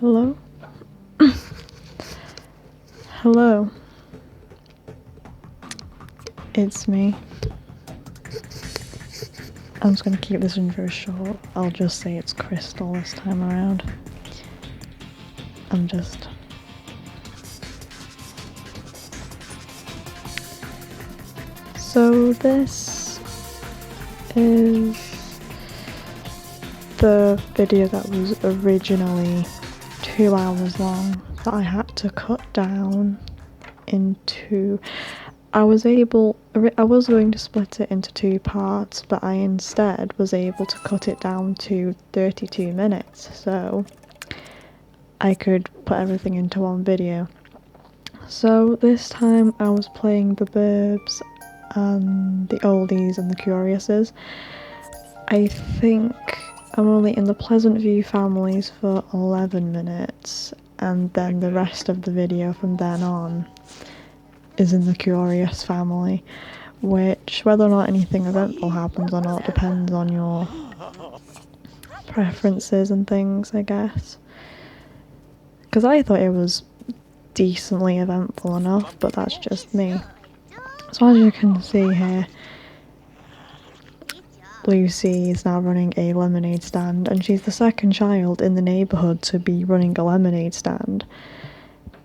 Hello? Hello. It's me. I'm just gonna keep this intro short. I'll just say it's Crystal this time around. So this is the video that was originally 2 hours long that I had to cut down into. I was going to split it into 2 parts, but I instead was able to cut it down to 32 minutes, so I could put everything into one video. So this time I was playing the Burbs and the Oldies and the Curiouses. I think I'm only in the Pleasantview families for 11 minutes, and then the rest of the video from then on is in the Curious family, which, whether or not anything eventful happens or not, depends on your preferences and things, I guess. Because I thought it was decently eventful enough, but that's just me. So as you can see here, Lucy is now running a lemonade stand, and she's the second child in the neighbourhood to be running a lemonade stand,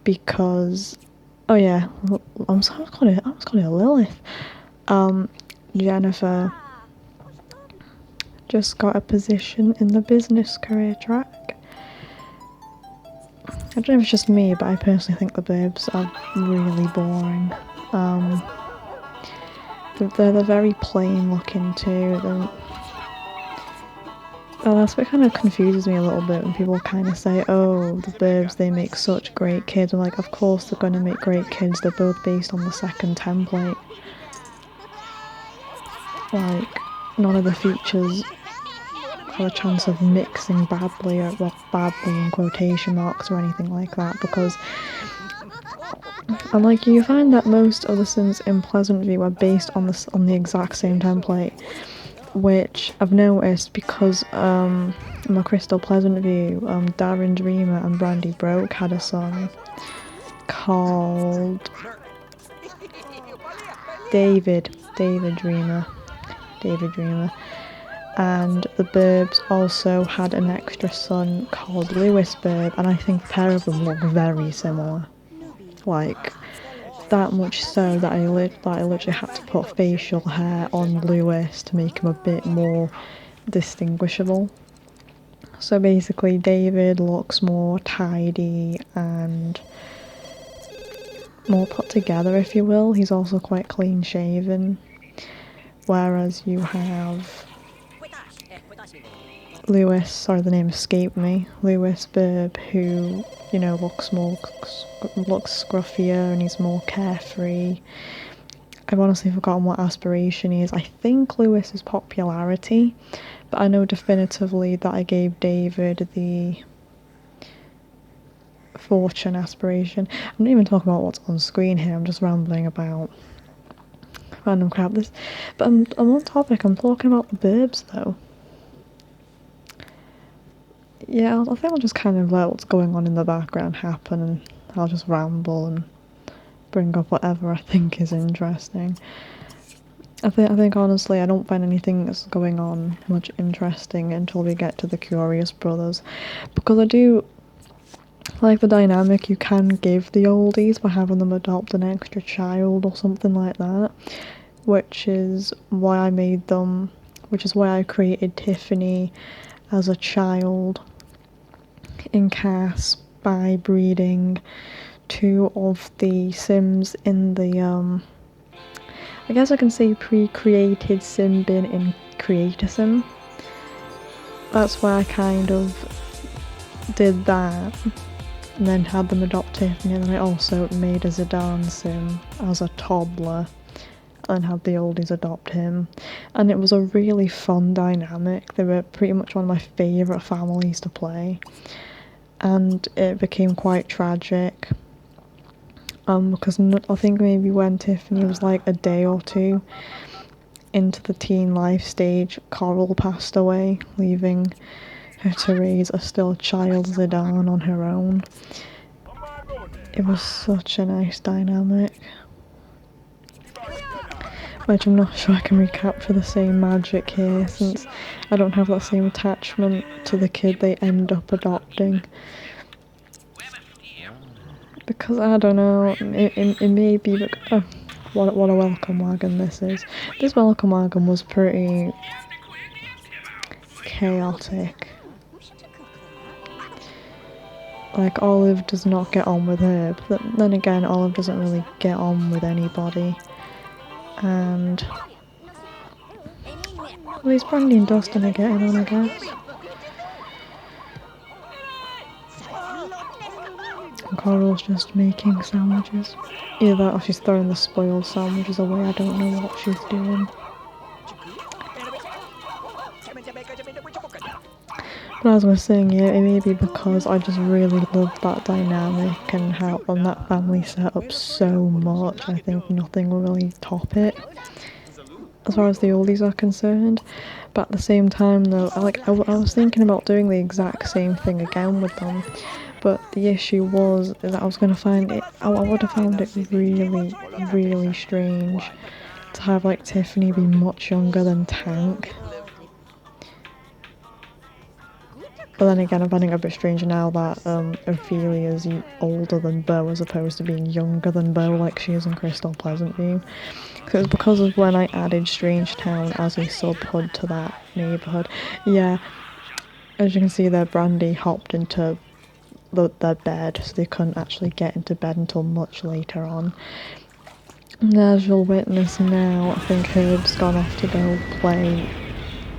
because, oh yeah, I was calling her Lilith. Jennifer just got a position in the business career track. I don't know if it's just me, but I personally think the Burbs are really boring. They're very plain looking too. That's what kind of confuses me a little bit when people kind of say, oh, the Burbs, they make such great kids. I'm like, of course they're going to make great kids, they're both based on the second template. Like, none of the features have a chance of mixing badly, or well, badly in quotation marks or anything like that, because, and like, you find that most of the Sims in Pleasantview are based on the exact same template, which I've noticed because my Crystal Pleasantview, Darren Dreamer and Brandy Broke had a son called David Dreamer, and the Burbs also had an extra son called Lewis Burb, and I think a pair of them look very similar. Like, that much so that I literally had to put facial hair on Lewis to make him a bit more distinguishable. So basically David looks more tidy and more put together, if you will. He's also quite clean shaven, whereas you have Lewis, sorry the name escaped me, Lewis Burb, who, you know, looks scruffier and he's more carefree. I've honestly forgotten what aspiration he is. I think Lewis is popularity, but I know definitively that I gave David the fortune aspiration. I'm not even talking about what's on screen here, I'm just rambling about random crap. But I'm on topic, I'm talking about the Burbs though. Yeah, I think I'll just kind of let what's going on in the background happen, and I'll just ramble and bring up whatever I think is interesting. I think honestly I don't find anything that's going on much interesting until we get to the Curious brothers, because I do like the dynamic you can give the Oldies by having them adopt an extra child or something like that, which is why I created Tiffany as a child in Cass by breeding 2 of the Sims in the I guess I can say pre-created Sim bin in Creator Sim. That's why I kind of did that, and then had them adopt Tiffany, and then I also made a Zidane Sim as a toddler and had the Oldies adopt him, and it was a really fun dynamic. They were pretty much one of my favourite families to play, and it became quite tragic, because I think maybe when Tiffany was like a day or 2 into the teen life stage, Coral passed away, leaving her to raise a still child Zidane on her own. It was such a nice dynamic, which I'm not sure I can recapture the same magic here, since I don't have that same attachment to the kid they end up adopting. Because, I don't know, it may be, oh, what a welcome wagon this is. This welcome wagon was pretty chaotic. Like, Olive does not get on with her, but then again, Olive doesn't really get on with anybody. And at least Brandy and Dustin are getting on, I guess. And Coral's just making sandwiches. Either that or she's throwing the spoiled sandwiches away, I don't know what she's doing. But as I was saying, yeah, it may be because I just really love that dynamic and how on that family set up so much. I think nothing will really top it as far as the oldies are concerned. But at the same time though, I was thinking about doing the exact same thing again with them. But the issue was that I was going to find it, I would have found it really, really strange to have like Tiffany be much younger than Tank. But then again, I'm finding it a bit strange now that Ophelia's older than Beau as opposed to being younger than Beau like she is in Crystal Pleasantview. It was because of when I added Strangetown as a sub-HUD to that neighbourhood. Yeah, as you can see there, Brandy hopped into their bed, so they couldn't actually get into bed until much later on. And as you'll witness now, I think Herb's gone off to go play.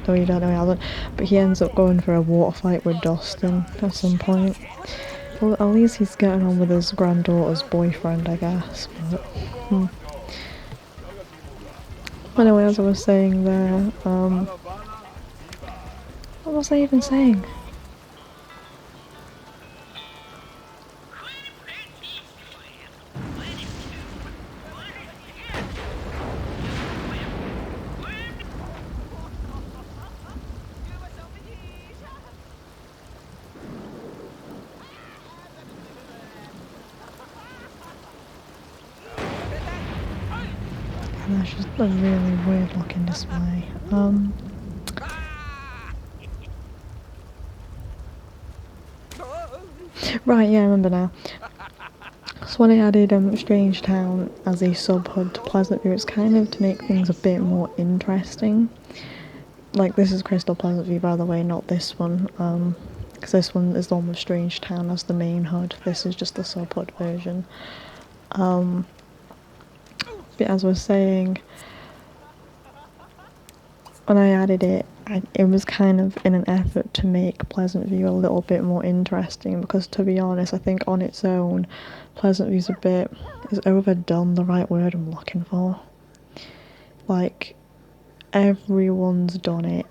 No, you don't know he hasn't, but he ends up going for a water fight with Dustin at some point. Well, at least he's getting on with his granddaughter's boyfriend, I guess. But, anyway, as I was saying there, what was I even saying? That's just a really weird looking display. Right, yeah, I remember now. So when I added Strangetown as a sub-HUD to Pleasantview, it's kind of to make things a bit more interesting. Like, this is Crystal Pleasantview, by the way, not this one. Because this one is the one with Strangetown as the main HUD. This is just the sub-HUD version. But as I was saying, when I added it, it was kind of in an effort to make Pleasantview a little bit more interesting, because to be honest, I think on its own, Pleasantview's is overdone, the right word I'm looking for. Like, everyone's done it.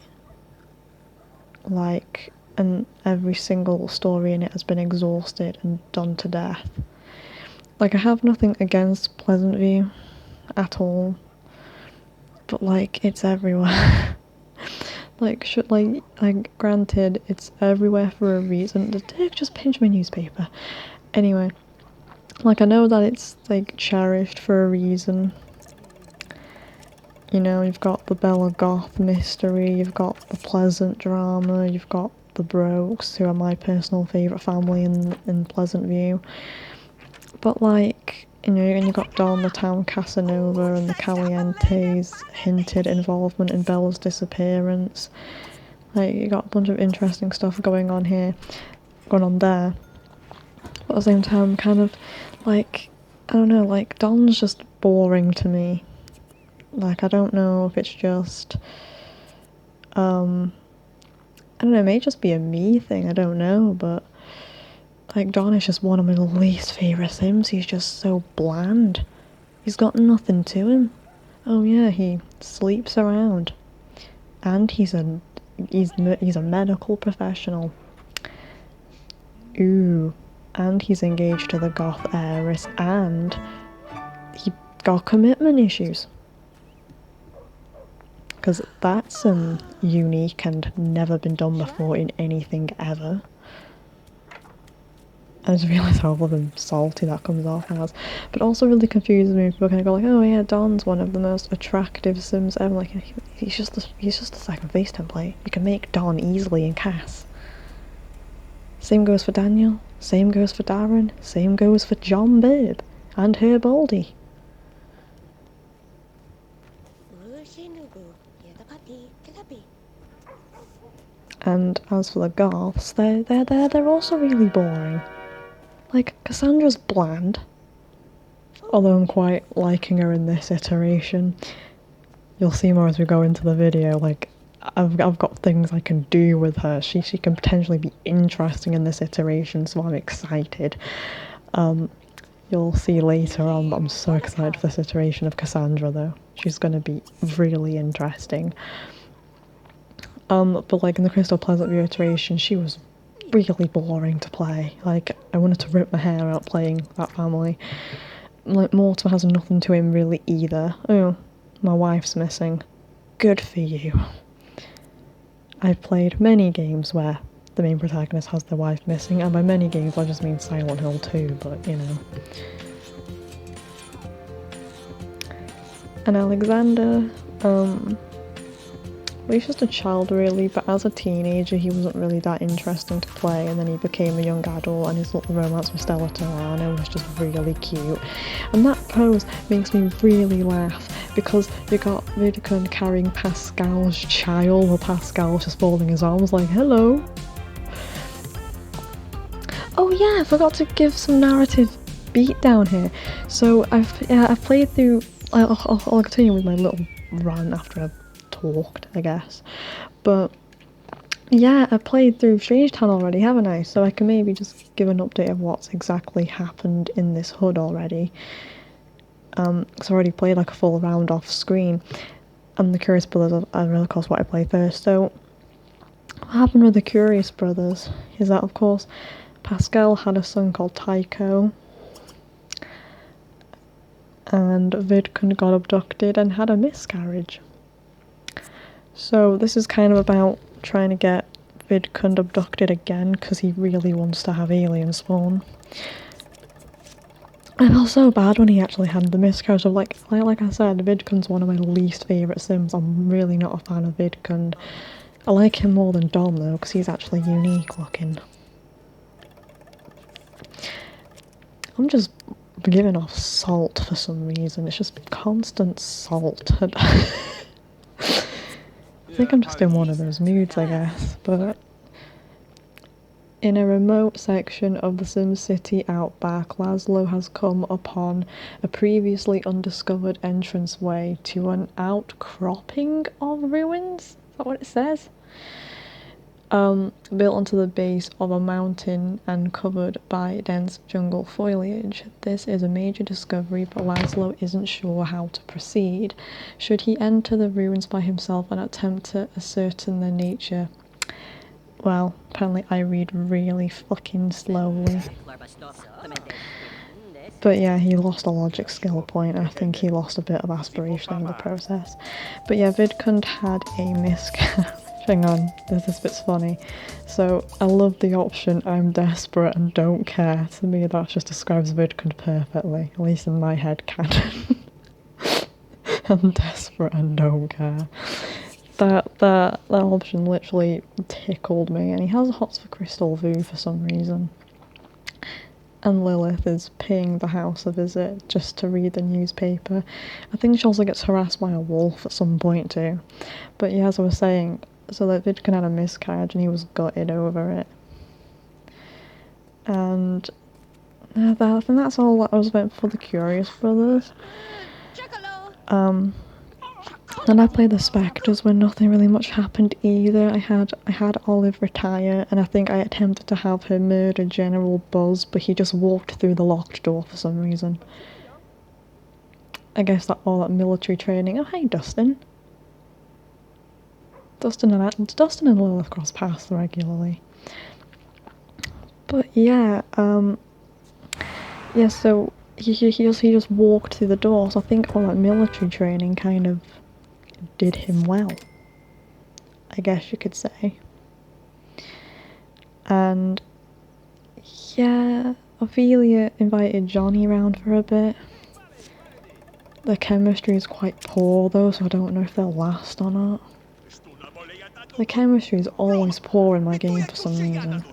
Like, and every single story in it has been exhausted and done to death. Like, I have nothing against Pleasantview at all, but like, it's everywhere. like, granted, it's everywhere for a reason. Did Dick just pinch my newspaper? Anyway, like, I know that it's like cherished for a reason. You know, you've got the Bella Goth mystery, you've got the Pleasant drama, you've got the Brokes, who are my personal favourite family in Pleasantview. But like, you know, and you've got Don the Town Casanova and the Caliente's hinted involvement in Bella's disappearance. Like, you got a bunch of interesting stuff going on there. But at the same time, kind of, like, I don't know, like, Don's just boring to me. Like, I don't know if it's just, I don't know, it may just be a me thing, I don't know, but, like, Don is just one of my least favourite Sims. He's just so bland. He's got nothing to him. Oh yeah, he sleeps around. And he's a medical professional. Ooh. And he's engaged to the goth heiress, and he got commitment issues. because that's unique and never been done before in anything ever. I just realised how bloody salty that comes off as. But also really confuses me. People kind of go like, oh yeah, Don's one of the most attractive Sims ever. Like, he's just the second face template. You can make Don easily in Cass. Same goes for Daniel. Same goes for Darren. Same goes for John Burb. And Herb Oldie. And as for the Goths, they're also really boring. Like, Cassandra's bland, although I'm quite liking her in this iteration. You'll see more as we go into the video. Like, I've got things I can do with her. She can potentially be interesting in this iteration, so I'm excited. You'll see later on, but I'm so excited for this iteration of Cassandra, though. She's going to be really interesting. But like in the Crystal Pleasantview iteration, she was really boring to play. Like, I wanted to rip my hair out playing that family. Like, Mortimer has nothing to him really either. Oh, my wife's missing. Good for you. I've played many games where the main protagonist has their wife missing, and by many games I just mean Silent Hill 2, but you know. And Alexander, well, he's just a child really, but as a teenager he wasn't really that interesting to play, and then he became a young adult and his little romance with Stella Torano was just really cute. And that pose makes me really laugh, because you got Vidcund carrying Pascal's child, while Pascal's just folding his arms like, hello. Oh yeah, I forgot to give some narrative beat down here. So I've played through, I'll continue with my little run after I've talked, I guess. But yeah, I played through Strange Town already, haven't I? So I can maybe just give an update of what's exactly happened in this HUD already. Because I already played like a full round off screen, and the Curious Brothers are really, of course, what I played first. So what happened with the Curious Brothers is that, of course, Pascal had a son called Tycho, and Vidcund got abducted and had a miscarriage. So this is kind of about trying to get Vidcund abducted again, because he really wants to have alien spawn. I felt so bad when he actually had the miscarriage. Of like I said, Vidcund's one of my least favourite Sims. I'm really not a fan of Vidcund. I like him more than Dom though, because he's actually unique looking. I'm just giving off salt for some reason. It's just constant salt. I think I'm just in one of those moods, I guess. But in a remote section of the SimCity outback, Laszlo has come upon a previously undiscovered entranceway to an outcropping of ruins. Is that what it says? Built onto the base of a mountain and covered by dense jungle foliage. This is a major discovery, but Laszlo isn't sure how to proceed. Should he enter the ruins by himself and attempt to ascertain their nature? Well, apparently I read really fucking slowly. But yeah, he lost a logic skill point. I think he lost a bit of aspiration in the process. But yeah, Vidcund had a miscarriage. Hang on, this bit's funny. So, I love the option, I'm desperate and don't care. To me, that just describes Vidcund perfectly, at least in my head canon. I'm desperate and don't care. That option literally tickled me, and he has hots for Crystal Vu for some reason. And Lilith is paying the house a visit just to read the newspaper. I think she also gets harassed by a wolf at some point too. But yeah, as I was saying, so that Vidcund had a miscarriage and he was gutted over it. And I think that's all that was meant for the Curious Brothers. Then I played the Specters when nothing really much happened either. I had Olive retire, and I think I attempted to have her murder General Buzz, but he just walked through the locked door for some reason. I guess that all that military training. Oh, hey, Dustin. Dustin and Lilith cross paths regularly. But yeah, so he just walked through the door, so I think all that military training kind of did him well, I guess you could say. And yeah, Ophelia invited Johnny round for a bit. The chemistry is quite poor though, so I don't know if they'll last or not. The chemistry is always poor in my game for some reason.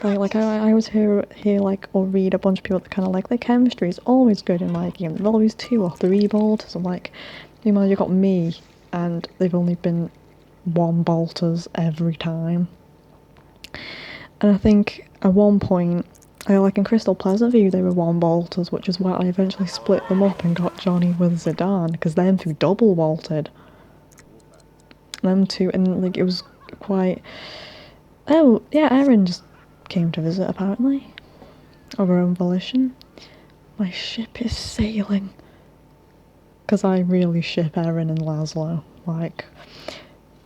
Like I always hear like, or read a bunch of people that kind of like, the chemistry is always good in my game. There's always 2 or 3 bolters. I'm like, you know, you got me, and they've only been 1 bolters every time. And I think at one point, like in Crystal Pleasantview, they were 1 bolters, which is why I eventually split them up and got Johnny with Zidane, because them 2 double bolted. Them 2, and like it was quite. Oh yeah, Erin just came to visit apparently, of her own volition. My ship is sailing. Because I really ship Erin and Laszlo. Like,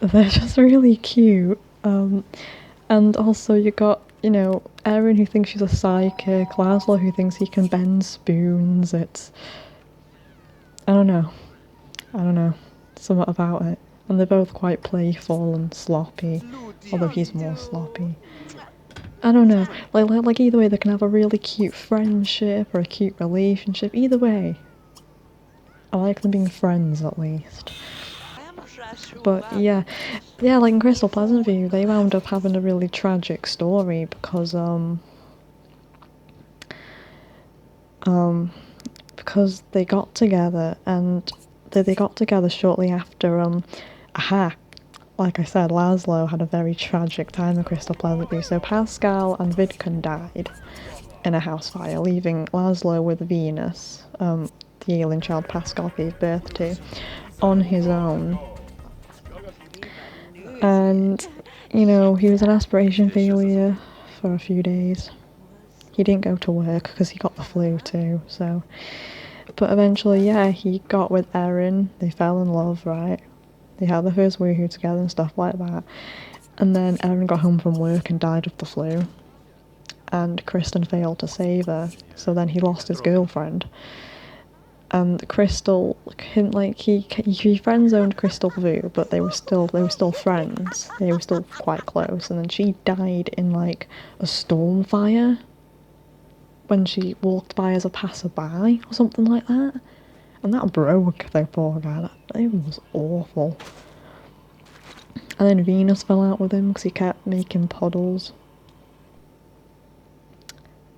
they're just really cute. And also you got, you know, Erin who thinks she's a psychic, Laszlo who thinks he can bend spoons. It's, I don't know, something about it. And they're both quite playful and sloppy, although he's more sloppy. I don't know, like either way they can have a really cute friendship or a cute relationship, either way. I like them being friends at least. But yeah, like in Crystal Pleasantview, they wound up having a really tragic story because they got together, and they got together shortly after a hack. Like I said, Laszlo had a very tragic time in Crystal Pleasantview. So Pascal and Vidcund died in a house fire, leaving Laszlo with Venus, the alien child Pascal gave birth to, on his own. And, you know, he was an aspiration failure for a few days. He didn't go to work because he got the flu too, so. But eventually, yeah, he got with Erin. They fell in love, right? They had the first woohoo together and stuff like that. And then Erin got home from work and died of the flu. And Kristen failed to save her, so then he lost his girlfriend. And Crystal, he friend-zoned Crystal Vu, but they were still friends. They were still quite close. And then she died in like a storm fire when she walked by as a passerby or something like that. And that broke the poor guy. It was awful. And then Venus fell out with him because he kept making puddles.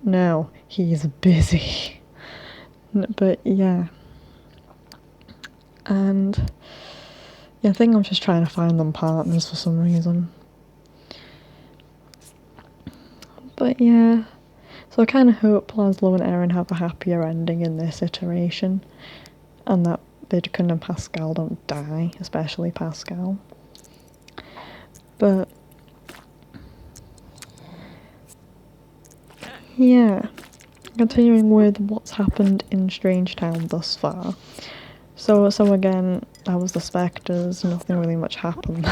No, he's busy. But yeah. And yeah, I think I'm just trying to find them partners for some reason. But yeah. So I kind of hope Laszlo and Erin have a happier ending in this iteration. And that Vidcund and Pascal don't die, especially Pascal. But yeah, continuing with what's happened in Strangetown thus far. So again, that was the Specters, nothing really much happened.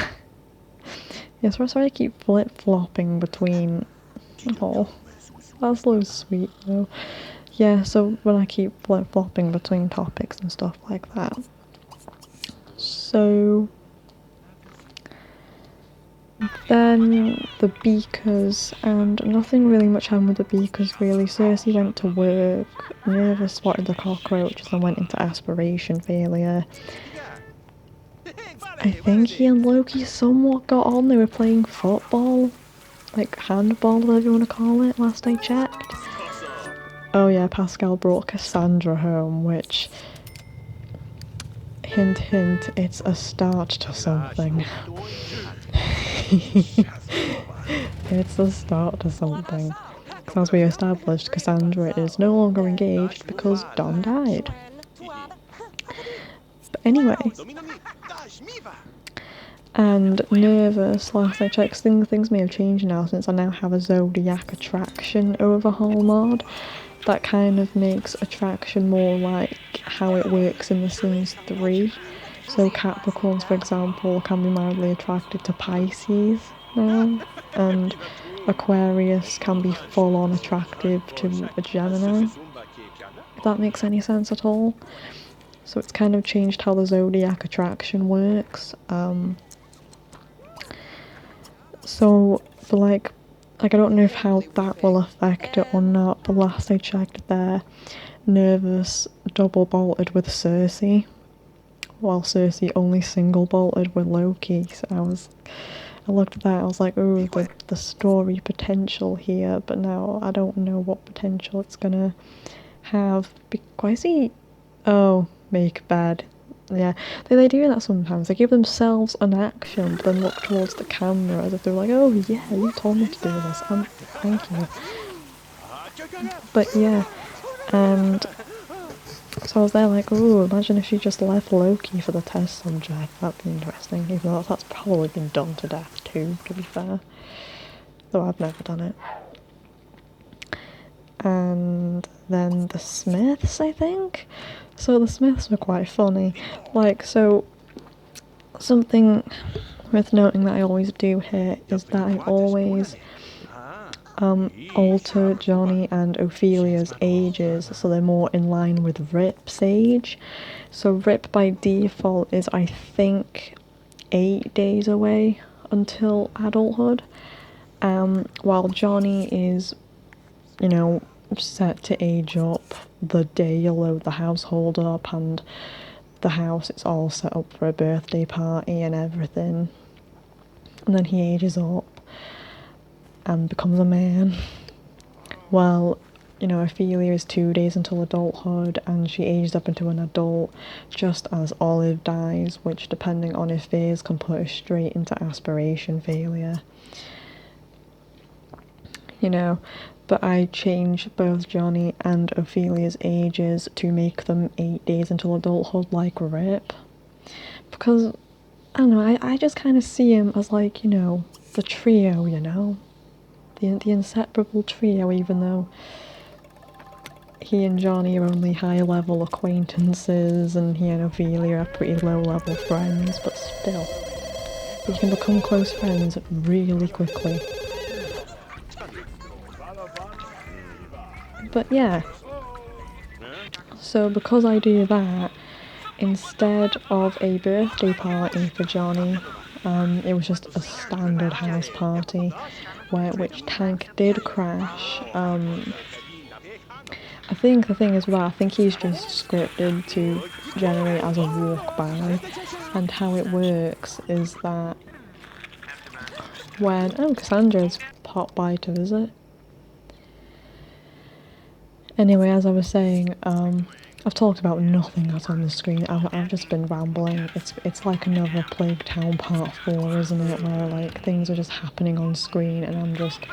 Yeah, so I keep flip-flopping between... Oh, Laszlo's sweet though. Yeah, so when I keep flip-flopping between topics and stuff like that. So... Then the Beakers, and nothing really much happened with the Beakers really. Cersei went to work, Nerva spotted the cockroaches and went into aspiration failure. I think he and Loki somewhat got on, they were playing football, like handball, whatever you want to call it, last I checked. Oh yeah, Pascal brought Cassandra home, which, hint hint, it's a start to something. It's the start to something. Because as we established, Cassandra is no longer engaged because Don died. But anyway. And nervous, last I checked, things may have changed now since I now have a Zodiac attraction overhaul mod. That kind of makes attraction more like how it works in The Sims 3. So Capricorns, for example, can be mildly attracted to Pisces now, and Aquarius can be full-on attractive to a Gemini, if that makes any sense at all. so it's kind of changed how the Zodiac attraction works. So, but like I don't know if how that will affect it or not, but last I checked they're nervous double bolted with Cersei, while Cersei only single bolted with Loki, so I looked at that, I was like, ooh, the story potential here, but now I don't know what potential it's gonna have. Why is he... Oh, make bed. Yeah, they do that sometimes. They give themselves an action, but then look towards the camera as if they're like, oh yeah, you told me to do this, thank you. But yeah, and so I was there like, ooh, imagine if she just left Loki for the test subject. That'd be interesting, even though that's probably been done to death too, to be fair. Though I've never done it. And then the Smiths, I think? So the Smiths were quite funny. Like, so something worth noting that I always do here is that I always alter Johnny and Ophelia's ages so they're more in line with Rip's age. So Rip by default is, I think, 8 days away until adulthood, while Johnny is, you know, set to age up the day you load the household up, and the house is all set up for a birthday party and everything, and then he ages up and becomes a man. Well, you know, Ophelia is 2 days until adulthood, and she ages up into an adult just as Olive dies, which, depending on her phase, can put her straight into aspiration failure. You know, but I changed both Johnny and Ophelia's ages to make them 8 days until adulthood like Rip. Because, I don't know, I just kind of see him as like, you know, the trio, you know? The inseparable trio, even though he and Johnny are only high-level acquaintances and he and Ophelia are pretty low-level friends, but still, you can become close friends really quickly. But yeah, so because I do that, instead of a birthday party for Johnny, it was just a standard house party, which Tank did crash. I think the thing is that I think he's just scripted to generate as a walk by, and how it works is that when... Oh, Cassandra's popped by to visit. Anyway, as I was saying, I've talked about nothing that's on the screen. I've just been rambling. It's like another Plague Town Part 4, isn't it? Where like things are just happening on screen and I'm just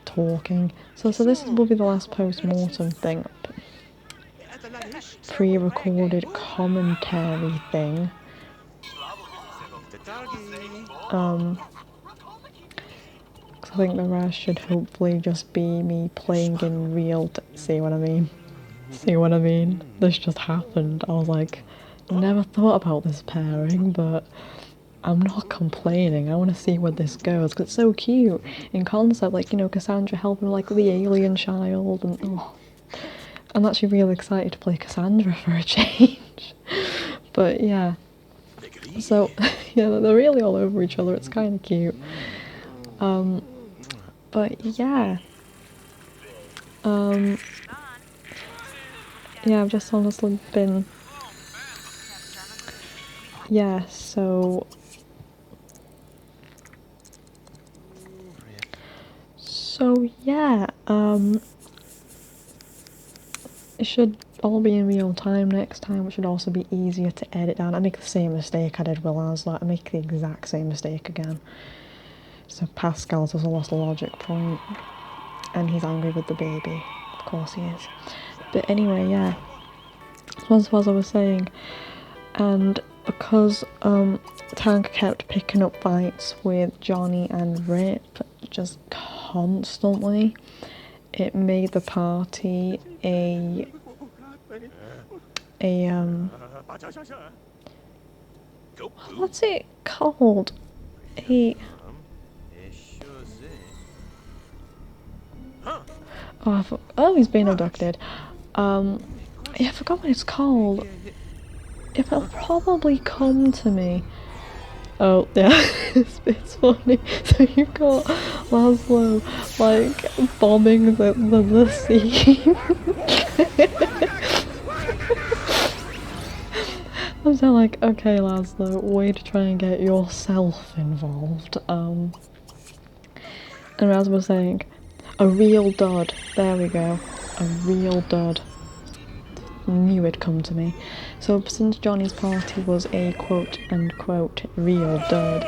talking. So this will be the last post-mortem thing. Pre-recorded commentary thing. I think the rest should hopefully just be me playing in real see what I mean? See what I mean? This just happened. I was like, never thought about this pairing, but I'm not complaining. I want to see where this goes, because it's so cute in concept. Like, you know, Cassandra helping like the alien child, and oh, I'm actually really excited to play Cassandra for a change. But yeah, so yeah, they're really all over each other. It's kind of cute. But yeah, yeah, I've just honestly been, yeah, so yeah, it should all be in real time next time, which should also be easier to edit down. I make the same mistake I did with Laszlo. I make the exact same mistake again. So Pascal does a lost logic point, and he's angry with the baby. Of course he is. But anyway, yeah, as I was saying, and because Tank kept picking up fights with Johnny and Rip just constantly, it made the party a what's it called? Oh, he's been abducted. Yeah, I forgot what it's called. it'll probably come to me. Oh, yeah, it's funny. So you've got Laszlo, like, bombing the scene. I'm so like, okay, Laszlo, way to try and get yourself involved. And as I was saying, a real dud. There we go. A real dud. Knew it'd come to me. So since Johnny's party was a quote-unquote real dud,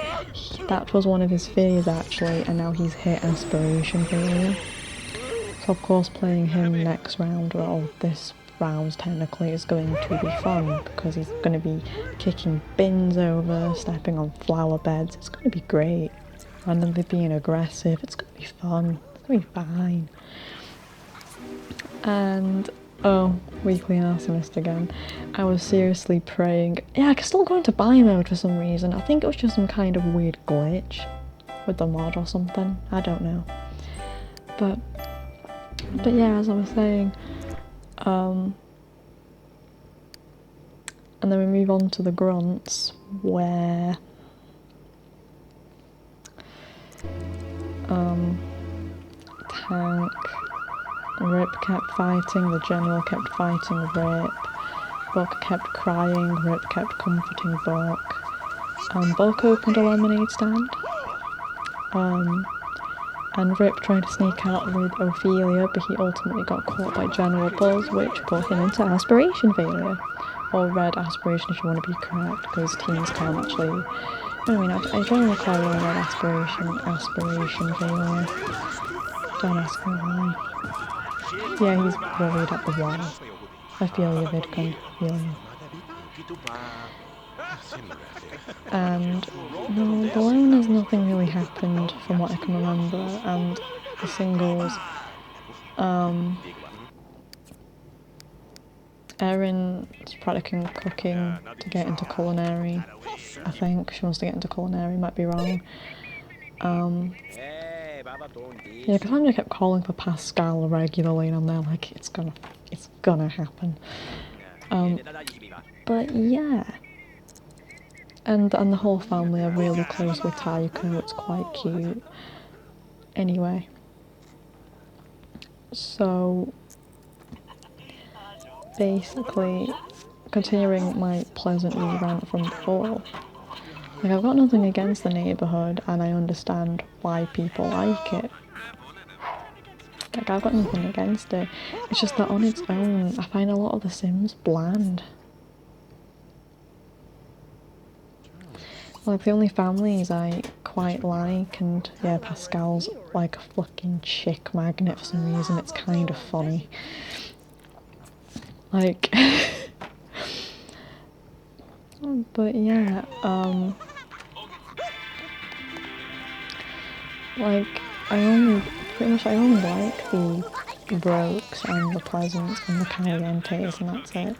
that was one of his fears actually, and now he's hit aspiration failure. So of course playing him next round, well this round technically, is going to be fun, because he's going to be kicking bins over, stepping on flower beds. It's going to be great. Randomly being aggressive, it's going to be fun. It's going to be fine. And oh, weekly arsonist again. I was seriously praying. Yeah, I can still go into buy mode for some reason. I think it was just some kind of weird glitch with the mod or something. I don't know. But yeah, as I was saying, and then we move on to the grunts, where Tank Rip kept fighting, the general kept fighting Rip, Buck kept crying, Rip kept comforting Buck. Buck opened a lemonade stand, and Rip tried to sneak out with Ophelia, but he ultimately got caught by General Buzz, which put him into aspiration failure. Or red aspiration if you want to be correct, because teens can't actually... I mean, I don't look like red aspiration failure. Don't ask me why. Yeah, he's worried at the wall. I feel you, Vidcund. I feel you. And no, the loners, nothing really happened from what I can remember, and the singles, Erin's practicing cooking to get into culinary, I think. She wants to get into culinary, might be wrong. Yeah, Cassandra kept calling for Pascal regularly, and I'm there like, it's gonna happen. But yeah. And the whole family are really close with Taiko, it's quite cute. Anyway. So basically, continuing my Pleasantview rant from before, like, I've got nothing against the neighbourhood and I understand why people like it. Like, I've got nothing against it. It's just that on its own, I find a lot of The Sims bland. Like, the only families I quite like, and yeah, Pascal's like a fucking chick magnet for some reason, it's kind of funny. Like, but yeah, like, I only like the Brokes and the Pleasants and the Calientes, and that's it.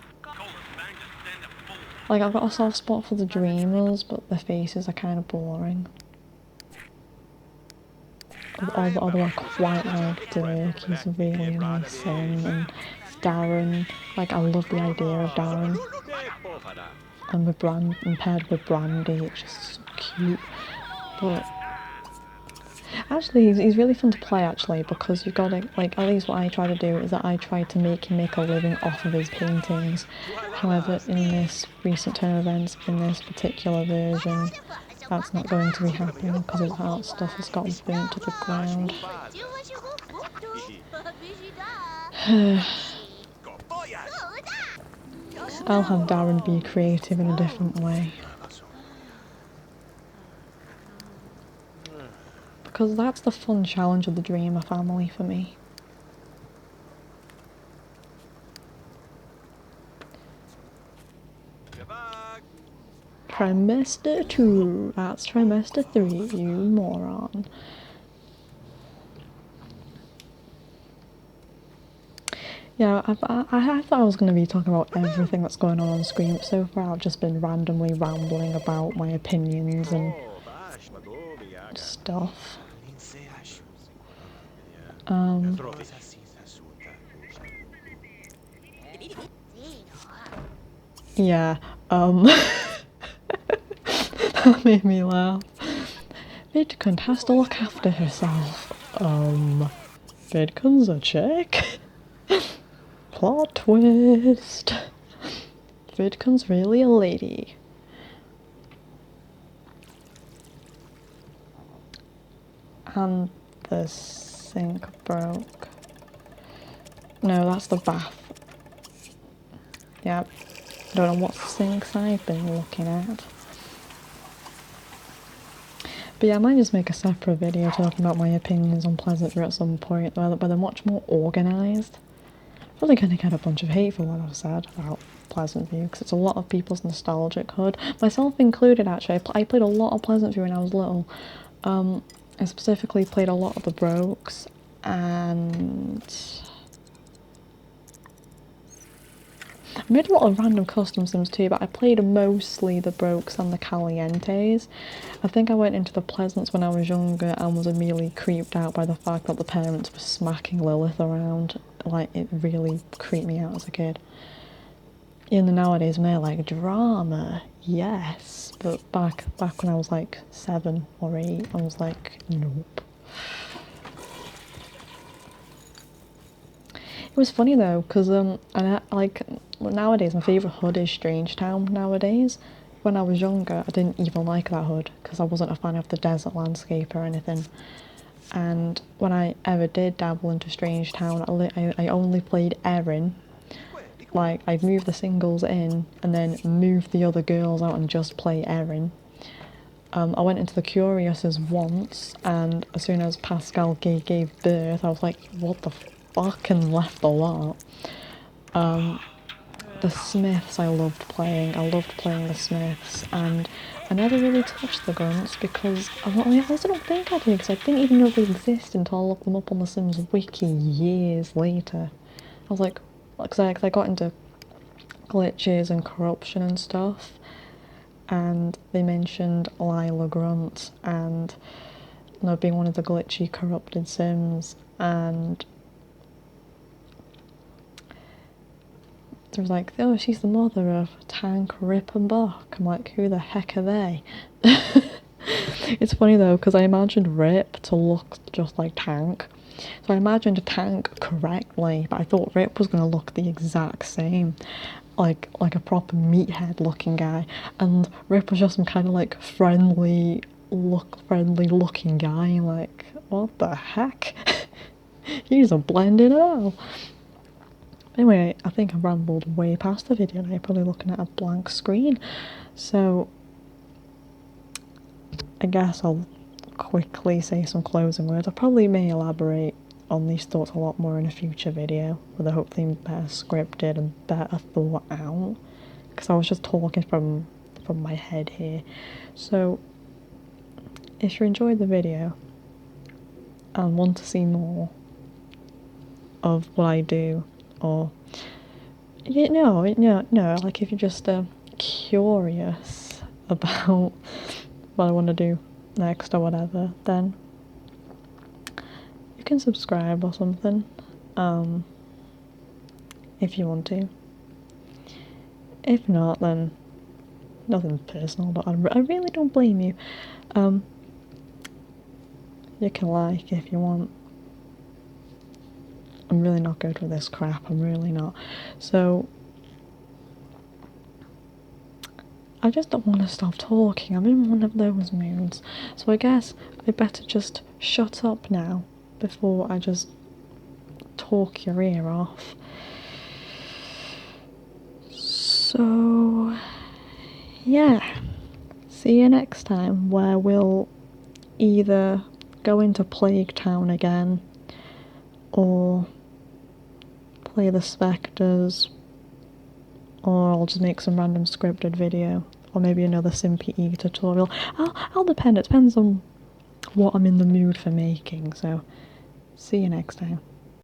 Like, I've got a soft spot for the Dreamers, but their faces are kind of boring. Although I quite like Dirk, he's a really nice sim, and Darren, like, I love the idea of Darren. And with paired with Brandy, it's just so cute. But actually, he's really fun to play actually, because you've got to, like, at least what I try to do is that I try to make him make a living off of his paintings. However, in this recent turn of events, in this particular version, that's not going to be happening because his art stuff has gotten burnt to the ground. I'll have Darren be creative in a different way. Because that's the fun challenge of the Dreamer family for me. Trimester 2, that's trimester 3, you moron. Yeah, I thought I was going to be talking about everything that's going on screen, but so far I've just been randomly rambling about my opinions and stuff. Yeah, That made me laugh. Vidcund has to look after herself. Vidcund's a chick? Plot twist. Vidcund's really a lady. And the sink broke. No, that's the bath. Yep. Don't know what sinks I've been looking at. But yeah, I might just make a separate video talking about my opinions on Pleasantview at some point, where they're much more organised. I'm probably going to get a bunch of hate for what I've said about Pleasantview, because it's a lot of people's nostalgic hood, myself included actually. I played a lot of Pleasantview when I was little. I specifically played a lot of the Brokes, and I made a lot of random custom sims too, but I played mostly the Brokes and the Calientes. I think I went into the Pleasants when I was younger and was immediately creeped out by the fact that the parents were smacking Lilith around. Like, it really creeped me out as a kid. Even nowadays, when they're like, drama, yes. But back when I was like 7 or 8, I was like, nope. It was funny though, because nowadays my favourite hood is Strangetown nowadays. When I was younger, I didn't even like that hood, because I wasn't a fan of the desert landscape or anything. And when I ever did dabble into Strangetown, I only played Erin. Like, I'd move the singles in, and then move the other girls out and just play Erin. I went into the Curiouses once, and as soon as Pascal gave birth, I was like, what the fuck, and left a lot. The Smiths I loved playing the Smiths, and I never really touched the Grunts because I also don't think I did, because I didn't even know they existed until I looked them up on the Sims wiki years later. I was like, because I got into glitches and corruption and stuff, and they mentioned Lila Grunt and being one of the glitchy corrupted Sims, and there was like, oh, she's the mother of Tank, Rip and Buck. I'm like, who the heck are they? It's funny though, because I imagined Rip to look just like Tank. So I imagined Tank correctly, but I thought Rip was going to look the exact same. Like a proper meathead looking guy. And Rip was just some kind of like friendly looking guy. Like, what the heck? He's a blended out. Anyway, I think I rambled way past the video now. You're probably looking at a blank screen. So I guess I'll quickly say some closing words. I probably may elaborate on these thoughts a lot more in a future video, with a hopefully better scripted and better thought out, because I was just talking from my head here. So if you enjoyed the video and want to see more of what I do, or no, like if you're just curious about what I want to do next or whatever, then you can subscribe or something, if you want to. If not, then nothing personal, but I really don't blame you. You can like if you want. I'm really not good with this crap, I'm really not. So I just don't want to stop talking. I'm in one of those moods. So I guess I better just shut up now before I just talk your ear off. So yeah, see you next time, where we'll either go into Plague Town again, or play the Specters, or I'll just make some random scripted video, or maybe another SimPE tutorial. I'll depend, it depends on what I'm in the mood for making, so see you next time.